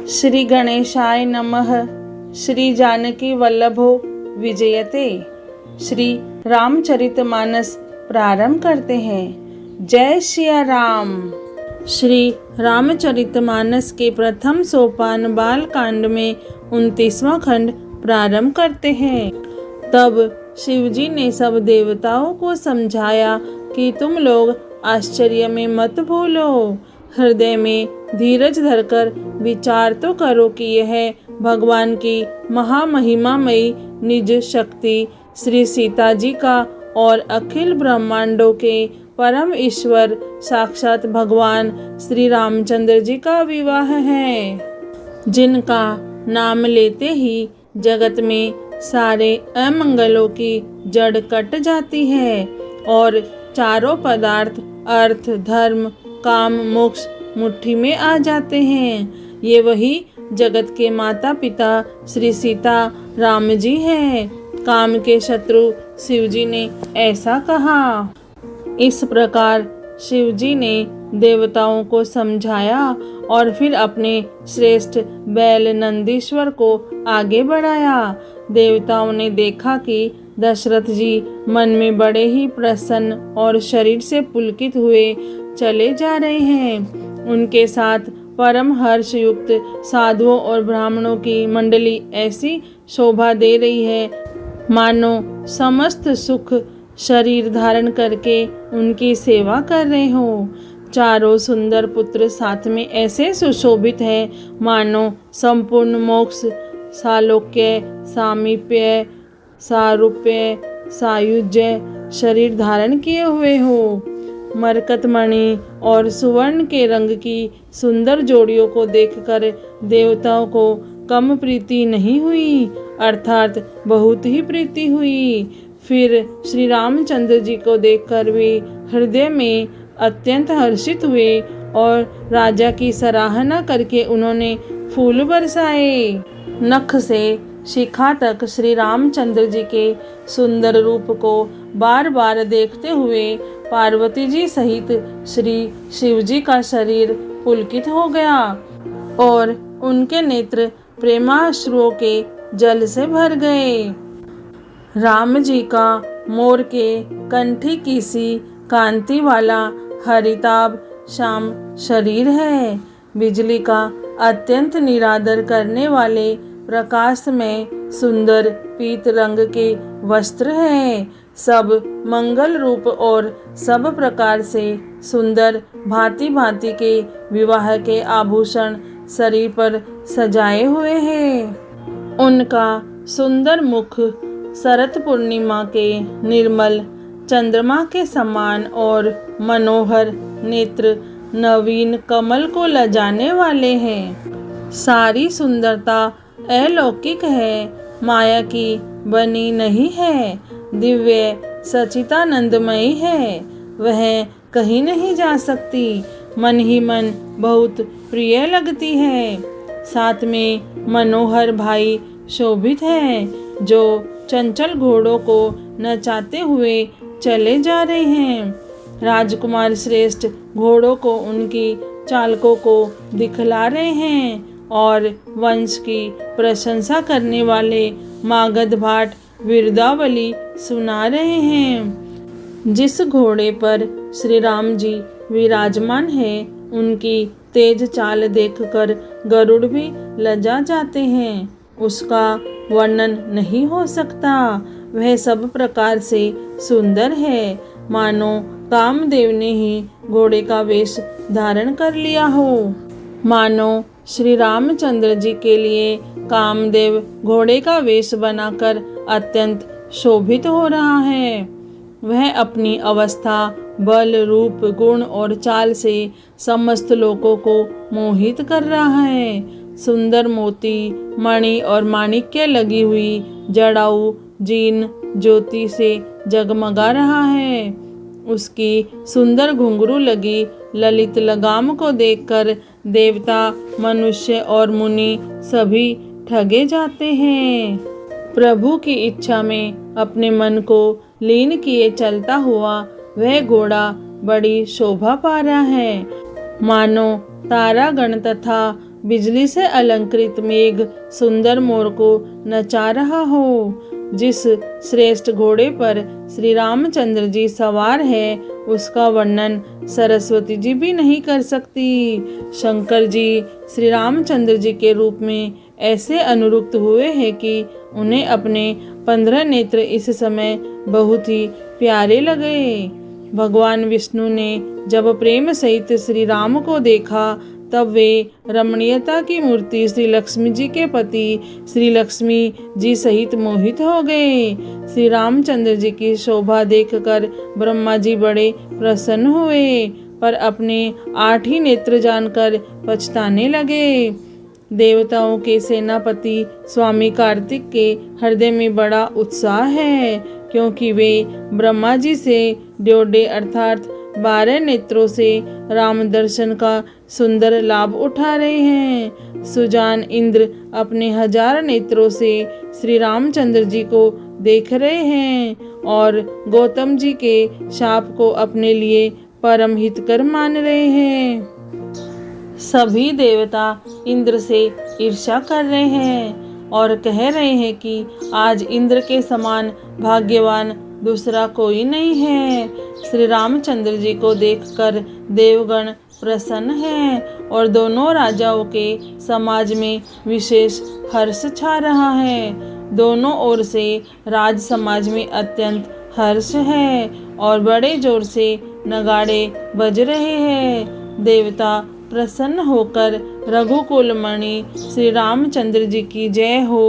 श्री गणेशाय नमः। श्री जानकी वल्लभो विजयते। श्री रामचरितमानस प्रारंभ करते हैं। जय सिया राम। श्री रामचरितमानस के प्रथम सोपान बाल कांड में 29वां खंड प्रारंभ करते हैं। तब शिवजी ने सब देवताओं को समझाया कि तुम लोग आश्चर्य में मत भूलो, हृदय में धीरज धरकर विचार तो करो कि यह भगवान की महामहिमामयी निज शक्ति श्री सीता जी का और अखिल ब्रह्मांडों के परम ईश्वर साक्षात भगवान श्री रामचंद्र जी का विवाह है, जिनका नाम लेते ही जगत में सारे अमंगलों की जड़ कट जाती है और चारों पदार्थ अर्थ धर्म काम मोक्ष मुट्ठी में आ जाते हैं। ये वही जगत के माता पिता श्री सीता राम जी हैं। काम के शत्रु शिव जी ने ऐसा कहा। इस प्रकार शिव जी ने देवताओं को समझाया और फिर अपने श्रेष्ठ बैल नंदीश्वर को आगे बढ़ाया। देवताओं ने देखा कि दशरथ जी मन में बड़े ही प्रसन्न और शरीर से पुलकित हुए चले जा रहे हैं। उनके साथ परम हर्ष युक्त साधुओं और ब्राह्मणों की मंडली ऐसी शोभा दे रही है मानो समस्त सुख शरीर धारण करके उनकी सेवा कर रहे हो। चारों सुंदर पुत्र साथ में ऐसे सुशोभित हैं मानो संपूर्ण मोक्ष सालोक्य सामीप्य सारूप्य सायुज्य शरीर धारण किए हुए हो। मरकतमणि और सुवर्ण के रंग की सुंदर जोड़ियों को देखकर देवताओं को कम प्रीति नहीं हुई, अर्थात बहुत ही प्रीति हुई। फिर श्री रामचंद्र जी को देखकर वे हृदय में अत्यंत हर्षित हुए और राजा की सराहना करके उन्होंने फूल बरसाए। नख से शिखा तक श्री रामचंद्र जी के सुंदर रूप को बार बार देखते हुए पार्वती जी सहित श्री शिव जी का शरीर पुलकित हो गया और उनके नेत्र प्रेमाश्रुओं के जल से भर गए। राम जी का मोर के कंठी की सी कांति वाला हरिताभ श्याम शरीर है। बिजली का अत्यंत निरादर करने वाले प्रकाश में सुंदर पीत रंग के वस्त्र हैं। सब मंगल रूप और सब प्रकार से सुंदर भांति भांति के विवाह के आभूषण शरीर पर सजाए हुए हैं। उनका सुंदर मुख शरत पूर्णिमा के निर्मल चंद्रमा के समान और मनोहर नेत्र नवीन कमल को लजाने वाले हैं। सारी सुंदरता अलौकिक है, माया की बनी नहीं है, दिव्य सचितानंदमयी है, वह कहीं नहीं जा सकती। मन ही मन बहुत प्रिय लगती है। साथ में मनोहर भाई शोभित हैं जो चंचल घोड़ों को नचाते हुए चले जा रहे हैं। राजकुमार श्रेष्ठ घोड़ों को उनकी चालकों को दिखला रहे हैं और वंश की प्रशंसा करने वाले मागध भाट वीरदावली सुना रहे हैं। जिस घोड़े पर श्री राम जी विराजमान हैं, उनकी तेज चाल देखकर गरुड़ भी लजा जाते हैं। उसका वर्णन नहीं हो सकता। वह सब प्रकार से सुंदर है, मानो कामदेव ने ही घोड़े का वेश धारण कर लिया हो। मानो श्री रामचंद्र जी के लिए कामदेव घोड़े का वेश बनाकर अत्यंत शोभित हो रहा है। वह अपनी अवस्था बल रूप गुण और चाल से समस्त लोगों को मोहित कर रहा है। सुंदर मोती मणि और माणिक्य लगी हुई जड़ाऊ जीन ज्योति से जगमगा रहा है। उसकी सुंदर घुंघरू लगी ललित लगाम को देखकर देवता मनुष्य और मुनि सभी ठगे जाते हैं। प्रभु की इच्छा में अपने मन को लीन किए चलता हुआ वह घोड़ा बड़ी शोभा पा रहा है, मानो तारागण तथा बिजली से अलंकृत मेघ सुंदर मोर को नचा रहा हो। जिस श्रेष्ठ घोड़े पर श्री रामचंद्र जी सवार है उसका वर्णन सरस्वती जी भी नहीं कर सकती। शंकर जी श्री रामचंद्र जी के रूप में ऐसे अनुरुक्त हुए हैं कि उन्हें अपने 15 नेत्र इस समय बहुत ही प्यारे लगे। भगवान विष्णु ने जब प्रेम सहित श्री राम को देखा तब वे रमणीयता की मूर्ति श्री लक्ष्मी जी के पति श्री लक्ष्मी जी सहित मोहित हो गए। श्री रामचंद्र जी की शोभा देखकर ब्रह्मा जी बड़े प्रसन्न हुए, पर अपने 8 ही नेत्र जानकर पछताने लगे। देवताओं के सेनापति स्वामी कार्तिक के हृदय में बड़ा उत्साह है, क्योंकि वे ब्रह्मा जी से ड्योढ़े अर्थात 12 नेत्रों से राम दर्शन का सुंदर लाभ उठा रहे हैं। सुजान इंद्र अपने 1000 नेत्रों से श्री रामचंद्र जी को देख रहे हैं और गौतम जी के शाप को अपने लिए परम हितकर मान रहे हैं। सभी देवता इंद्र से ईर्ष्या कर रहे हैं और कह रहे हैं कि आज इंद्र के समान भाग्यवान दूसरा कोई नहीं है। श्री रामचंद्र जी को देखकर देवगण प्रसन्न हैं और दोनों राजाओं के समाज में विशेष हर्ष छा रहा है। दोनों ओर से राज समाज में अत्यंत हर्ष है और बड़े जोर से नगाड़े बज रहे हैं। देवता प्रसन्न होकर रघुकुल मणि श्री रामचंद्र जी की जय हो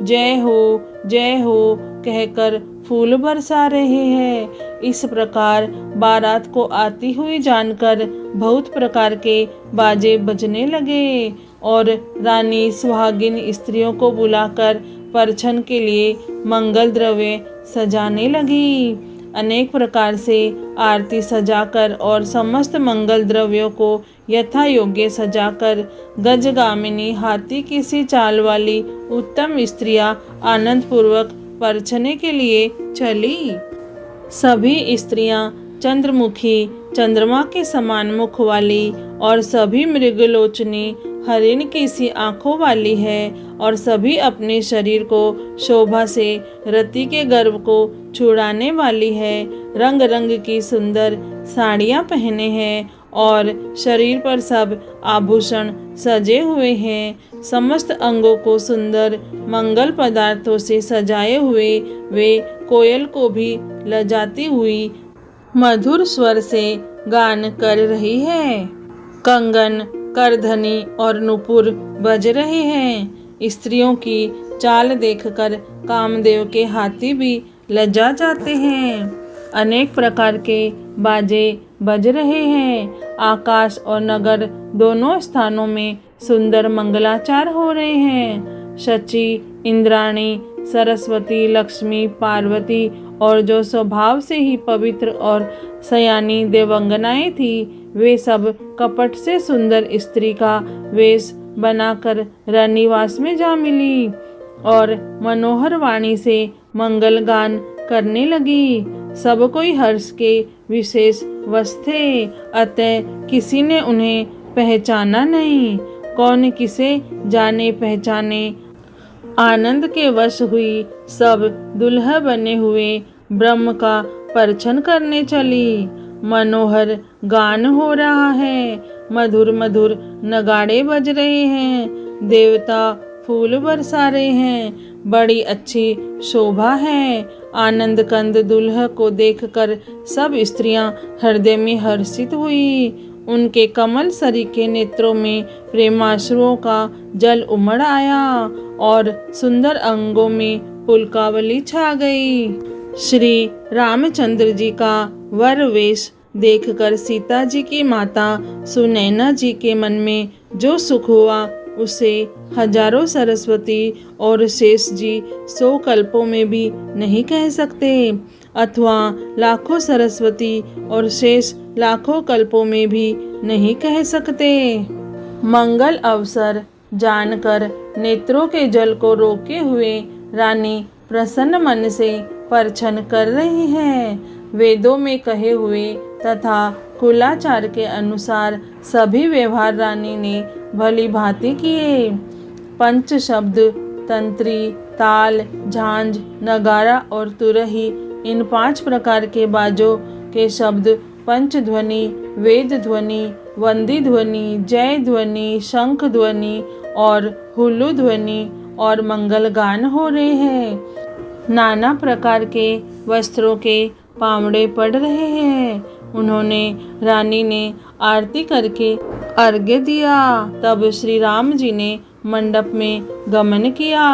जय हो जय हो कहकर फूल बरसा रहे हैं। इस प्रकार बारात को आती हुई जानकर बहुत प्रकार के बाजे बजने लगे और रानी सुहागिन स्त्रियों को बुलाकर परछन के लिए मंगल द्रव्य सजाने लगी। अनेक प्रकार से आरती सजाकर और समस्त मंगल द्रव्यों को यथा योग्य सजाकर गजगामिनी हाथी की सी चाल वाली उत्तम स्त्रियां आनंद पूर्वक परछने के लिए चली। सभी स्त्रियां चंद्रमुखी चंद्रमा के समान मुख वाली और सभी मृगलोचनी हरिण की सी आंखों वाली है और सभी अपने शरीर को शोभा से रति के गर्भ को छुड़ाने वाली है। रंग रंग की सुंदर साड़ियाँ पहने हैं और शरीर पर सब आभूषण सजे हुए हैं। समस्त अंगों को सुंदर मंगल पदार्थों से सजाए हुए वे कोयल को भी लजाती हुई मधुर स्वर से गान कर रही है। कंगन करधनी और नुपुर बज रहे हैं। स्त्रियों की चाल देखकर कामदेव के हाथी भी लजा जाते हैं। अनेक प्रकार के बाजे बज रहे हैं। आकाश और नगर दोनों स्थानों में सुंदर मंगलाचार हो रहे हैं। शची, इंद्राणी, सरस्वती, लक्ष्मी, पार्वती और जो स्वभाव से ही पवित्र और सयानी देवंगनाएं थी वे सब कपट से सुंदर स्त्री का वेश बनाकर रनिवास में जा मिली और मनोहर वाणी से मंगल गान करने लगी। सब कोई हर्ष के विशेष वश थे, अतः किसी ने उन्हें पहचाना नहीं। कौन किसे जाने पहचाने। आनंद के वश हुई सब दुल्हा बने हुए ब्रह्म का परछन करने चली। मनोहर गान हो रहा है, मधुर मधुर नगाड़े बज रहे हैं, देवता फूल बरसा रहे हैं, बड़ी अच्छी शोभा है। आनंद कंद दुल्हा को देखकर सब स्त्रियां हृदय में हर्षित हुई। उनके कमल सरीखे नेत्रों में प्रेमाश्रुओं का जल उमड़ आया और सुंदर अंगों में पुलकावली छा गई। श्री रामचंद्र जी का वर वेश देखकर सीता जी की माता सुनैना जी के मन में जो सुख हुआ उसे हजारों सरस्वती और शेष जी 100 कल्पों में भी नहीं कह सकते, अथवा लाखों सरस्वती और शेष लाखों कल्पों में भी नहीं कह सकते। मंगल अवसर जानकर नेत्रों के जल को रोके हुए रानी प्रसन्न मन से परछन कर रही हैं। वेदों में कहे हुए तथा कुलाचार के अनुसार सभी व्यवहार रानी ने भली भांति किए। पंच शब्द, तंत्री, ताल, झांझ, नगारा और तुरही, इन 5 प्रकार के बाजों के शब्द पंच ध्वनि, वेद ध्वनि, वंदी ध्वनि, जय ध्वनि, शंख ध्वनि और हुल्लू ध्वनि और मंगल गान हो रहे हैं। नाना प्रकार के वस्त्रों के पावड़े पड़ रहे हैं। उन्होंने रानी ने आरती करके अर्घ्य दिया। तब श्री राम जी ने मंडप में गमन किया।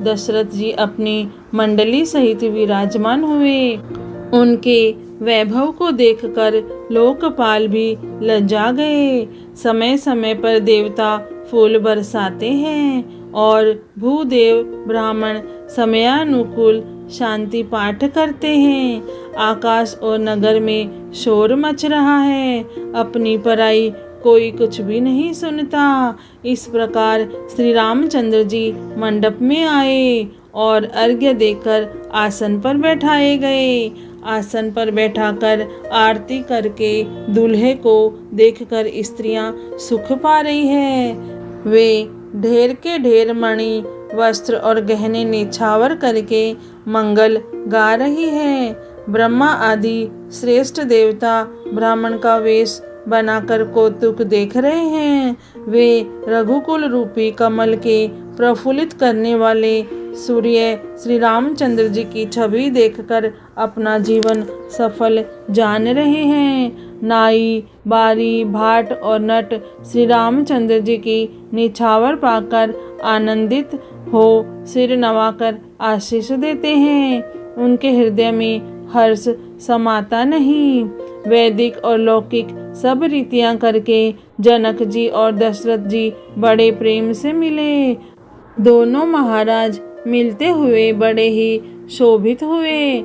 दशरथ जी अपनी मंडली सहित विराजमान हुए। उनके वैभव को देखकर लोकपाल भी लज्जा गए। समय समय पर देवता फूल बरसाते हैं और भूदेव ब्राह्मण समयानुकूल शांति पाठ करते हैं। आकाश और नगर में शोर मच रहा है, अपनी पराई कोई कुछ भी नहीं सुनता। इस प्रकार श्री रामचंद्र जी मंडप में आए और अर्घ्य देकर आसन पर बैठाए गए। आसन पर बैठाकर आरती करके दूल्हे को देखकर स्त्रियां सुख पा रही हैं। वे ढेर के ढेर मणि, वस्त्र और गहने निछावर करके मंगल गा रही है। ब्रह्मा आदि श्रेष्ठ देवता ब्राह्मण का वेश बनाकर कौतुक देख रहे हैं। वे रघुकुल रूपी कमल के प्रफुल्लित करने वाले सूर्य श्री रामचंद्र जी की छवि देखकर अपना जीवन सफल जान रहे हैं। नाई, बारी, भाट और नट श्री रामचंद्र जी की निछावर पाकर आनंदित हो सिर नवाकर आशीष देते हैं। उनके हृदय में हर्ष समाता नहीं। वैदिक और लौकिक सब रीतियां करके जनक जी और दशरथ जी बड़े प्रेम से मिले। दोनों महाराज मिलते हुए बड़े ही शोभित हुए।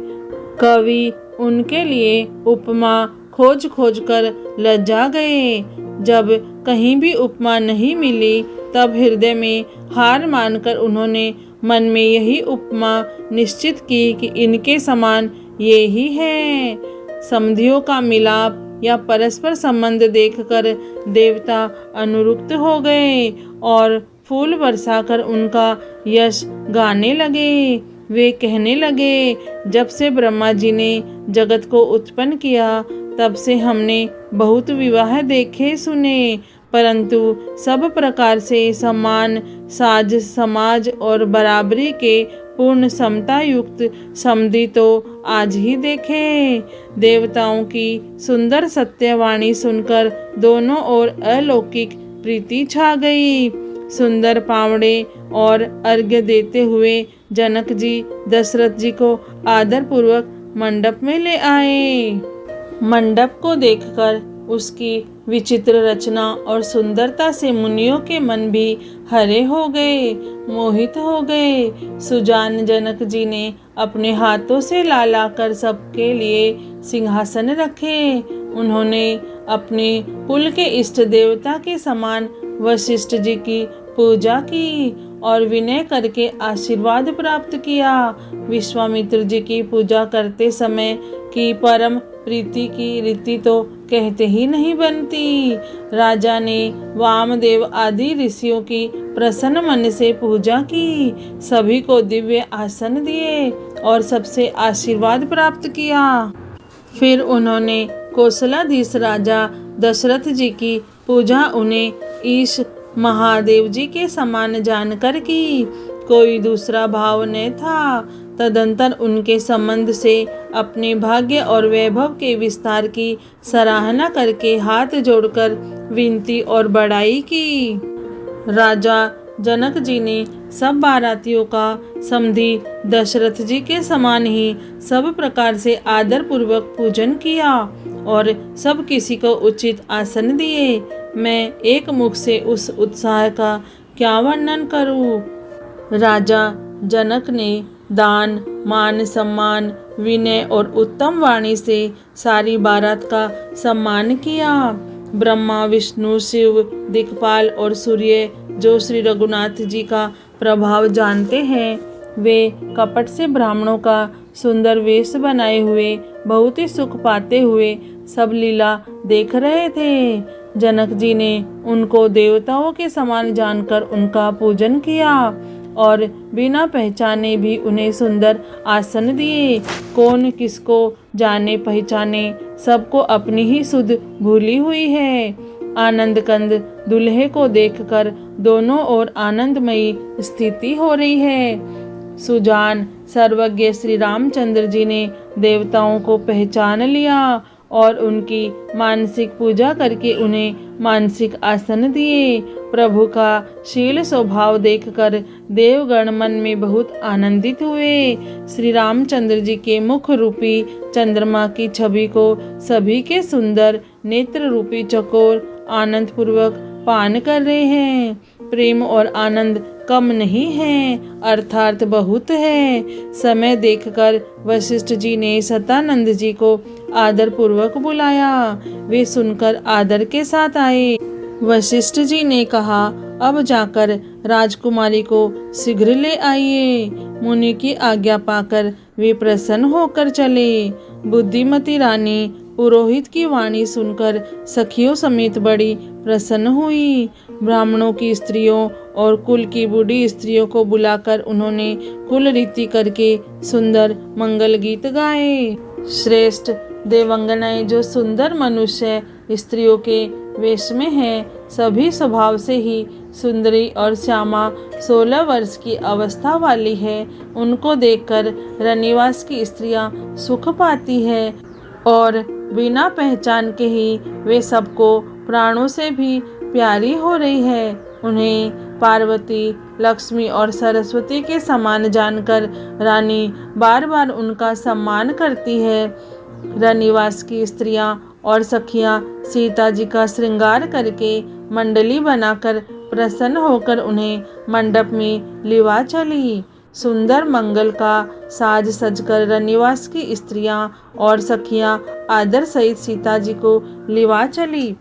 कवि उनके लिए उपमा खोज खोज कर लज्जा गए। जब कहीं भी उपमा नहीं मिली तब हृदय में हार मानकर उन्होंने मन में यही उपमा निश्चित की कि इनके समान ये ही है। समधियों का मिलाप या परस्पर संबंध देखकर देवता अनुरुक्त हो गए और फूल बरसाकर उनका यश गाने लगे। वे कहने लगे, जब से ब्रह्मा जी ने जगत को उत्पन्न किया तब से हमने बहुत विवाह देखे सुने, परंतु सब प्रकार से समान साज समाज और बराबरी के पूर्ण समता युक्त समधि तो आज ही देखे। देवताओं की सुंदर सत्यवाणी सुनकर दोनों ओर अलौकिक प्रीति छा गई। सुंदर पावड़े और अर्घ्य देते हुए जनक जी दशरथ जी को आदर पूर्वक मंडप में ले आए। मंडप को देखकर उसकी विचित्र रचना और सुंदरता से मुनियों के मन भी हरे हो गए, मोहित हो गए। सुजान जनक जी ने अपने हाथों से ला ला कर सबके लिए सिंहासन रखे। उन्होंने अपने कुल के इष्ट देवता के समान वशिष्ठ जी की पूजा की और विनय करके आशीर्वाद प्राप्त किया। विश्वामित्र जी की पूजा करते समय की परम प्रीति की रीति तो कहते ही नहीं बनती। राजा ने वामदेव आदि ऋषियों की प्रसन्न मन से पूजा की, सभी को दिव्य आसन दिए और सबसे आशीर्वाद प्राप्त किया। फिर उन्होंने कौशलाधीश राजा दशरथ जी की पूजा उन्हें ईश महादेव जी के समान जानकर की, कोई दूसरा भाव न था। तदंतर उनके संबंध से अपने भाग्य और वैभव के विस्तार की सराहना करके हाथ जोड़कर विनती और बड़ाई की। राजा जनक जी ने सब बारातियों का समधि दशरथ जी के समान ही सब प्रकार से आदर पूर्वक पूजन किया और सब किसी को उचित आसन दिए। मैं एक मुख से उस उत्साह का क्या वर्णन करूं। राजा जनक ने दान, मान, सम्मान, विनय और उत्तम वाणी से सारी बारात का सम्मान किया। ब्रह्मा, विष्णु, शिव, दिक्पाल और सूर्य जो श्री रघुनाथ जी का प्रभाव जानते हैं, वे कपट से ब्राह्मणों का सुंदर वेश बनाए हुए बहुत ही सुख पाते हुए सब लीला देख रहे थे। जनक जी ने उनको देवताओं के समान जानकर उनका पूजन किया और बिना पहचाने भी उन्हें सुंदर आसन दिए। कौन किसको जाने पहचाने, सबको अपनी ही सुध भूली हुई है। आनंद कंद दूल्हे को देखकर दोनों ओर आनंदमयी स्थिति हो रही है। सुजान सर्वज्ञ श्री रामचंद्र जी ने देवताओं को पहचान लिया और उनकी मानसिक पूजा करके उन्हें मानसिक आसन दिए। प्रभु का शील स्वभाव देखकर देवगण मन में बहुत आनंदित हुए। श्री रामचंद्र जी के मुख रूपी चंद्रमा की छवि को सभी के सुंदर नेत्र रूपी चकोर आनंद पूर्वक पान कर रहे हैं। प्रेम और आनंद कम नहीं है, अर्थात बहुत है। समय देखकर वशिष्ठ जी ने सतानंद जी को आदर पूर्वक बुलाया। वे सुनकर आदर के साथ आए। वशिष्ठ जी ने कहा, अब जाकर राजकुमारी को शीघ्र ले आइए। मुनि की आज्ञा पाकर वे प्रसन्न होकर चले। बुद्धिमती रानी पुरोहित की वाणी सुनकर सखियों समेत बड़ी प्रसन्न हुई। ब्राह्मणों की स्त्रियों और कुल की बूढ़ी स्त्रियों को बुलाकर उन्होंने कुल रीति करके सुंदर मंगल गीत गाए। श्रेष्ठ देवंगनाएं जो सुंदर मनुष्य स्त्रियों के वेश में हैं, सभी स्वभाव से ही सुंदरी और श्यामा 16 वर्ष की अवस्था वाली है। उनको देखकर रनिवास की स्त्रियां सुख पाती है और बिना पहचान के ही वे सबको प्राणों से भी प्यारी हो रही है। उन्हें पार्वती, लक्ष्मी और सरस्वती के समान जानकर रानी बार बार उनका सम्मान करती है। रनिवास की स्त्रियां और सखियां सीता जी का श्रृंगार करके मंडली बनाकर प्रसन्न होकर उन्हें मंडप में लिवा चली। सुंदर मंगल का साज सजकर रनिवास की स्त्रियां और सखियां आदर सहित सीता जी को लिवा चली।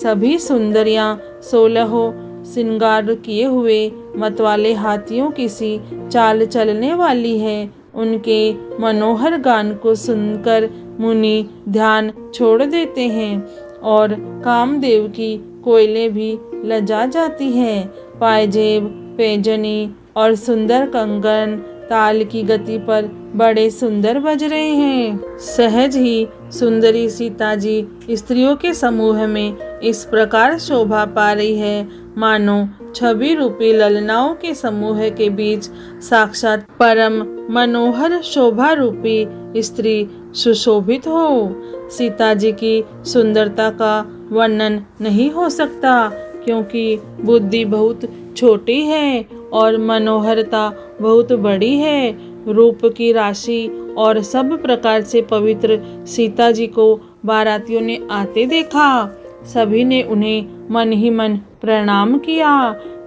सभी सुंदरियां 16 श्रृंगार किए हुए मतवाले हाथियों की सी चाल चलने वाली है। उनके मनोहर गान को सुनकर मुनि ध्यान छोड़ देते हैं और कामदेव की कोयलें भी लजा जाती हैं। पायजेब, पैजनी और सुंदर कंगन ताल की गति पर बड़े सुंदर बज रहे हैं। सहज ही सुंदरी सीता जी स्त्रियों के समूह में इस प्रकार शोभा पा रही है, मानो छवि रूपी ललनाओं के समूह के बीच साक्षात परम मनोहर शोभा रूपी स्त्री सुशोभित हो। सीता जी की सुंदरता का वर्णन नहीं हो सकता, क्योंकि बुद्धि बहुत छोटी है और मनोहरता बहुत बड़ी है। रूप की राशि और सब प्रकार से पवित्र सीता जी को बारातियों ने आते देखा। सभी ने उन्हें मन ही मन प्रणाम किया।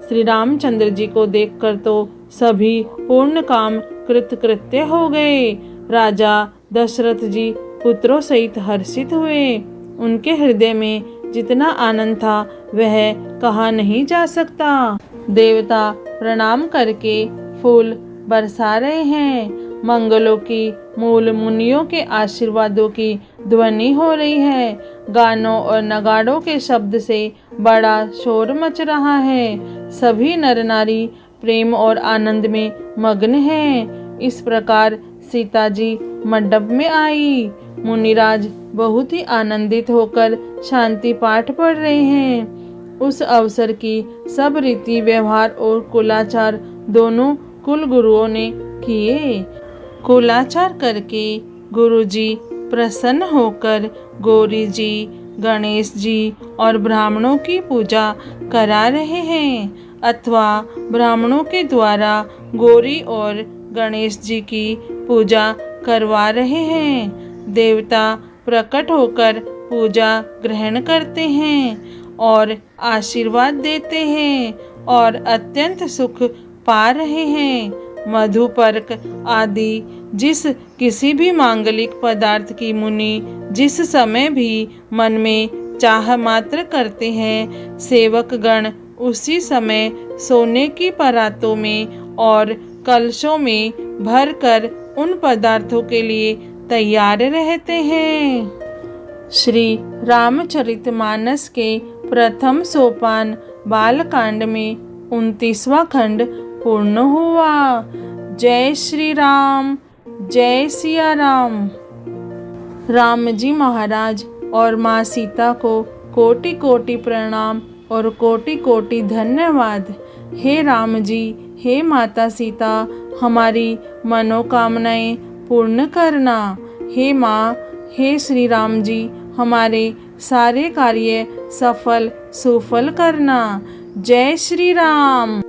श्री रामचंद्र जी को देखकर तो सभी पूर्ण काम कृतकृत्य हो गए। राजा दशरथ जी पुत्रों सहित हर्षित हुए। उनके हृदय में जितना आनंद था वह कहा नहीं जा सकता। देवता प्रणाम करके फूल बरसा रहे हैं। मंगलों की मूल मुनियों के आशीर्वादों की ध्वनि हो रही है। गानों और नगाड़ों के शब्द से बड़ा शोर मच रहा है। सभी नर नारी प्रेम और आनंद में मग्न हैं। इस प्रकार सीता जी मंडप में आई। मुनिराज बहुत ही आनंदित होकर शांति पाठ पढ़ रहे हैं। उस अवसर की सब रीति व्यवहार और कुलाचार दोनों कुल गुरुओं ने किए। कुलाचार करके गुरुजी प्रसन्न होकर गौरी जी, गणेश जी और ब्राह्मणों की पूजा करा रहे हैं, अथवा ब्राह्मणों के द्वारा गौरी और गणेश जी की पूजा करवा रहे हैं। देवता प्रकट होकर पूजा ग्रहण करते हैं और आशीर्वाद देते हैं और अत्यंत सुख पा रहे हैं। मधुपर्क आदि जिस किसी भी मांगलिक पदार्थ की मुनि जिस समय भी मन में चाह मात्र करते हैं, सेवक गण उसी समय सोने की परातों में और कलशों में भरकर उन पदार्थों के लिए तैयार रहते हैं। श्री रामचरितमानस के प्रथम सोपान बालकांड में 29वां खंड पूर्ण हुआ। जय श्री राम, जय सिया राम। राम जी महाराज और माँ सीता को कोटि कोटि प्रणाम और कोटि कोटि धन्यवाद। हे राम जी, हे माता सीता, हमारी मनोकामनाएं पूर्ण करना। हे माँ, हे श्री राम जी, हमारे सारे कार्य सफल सुफल करना। जय श्री राम।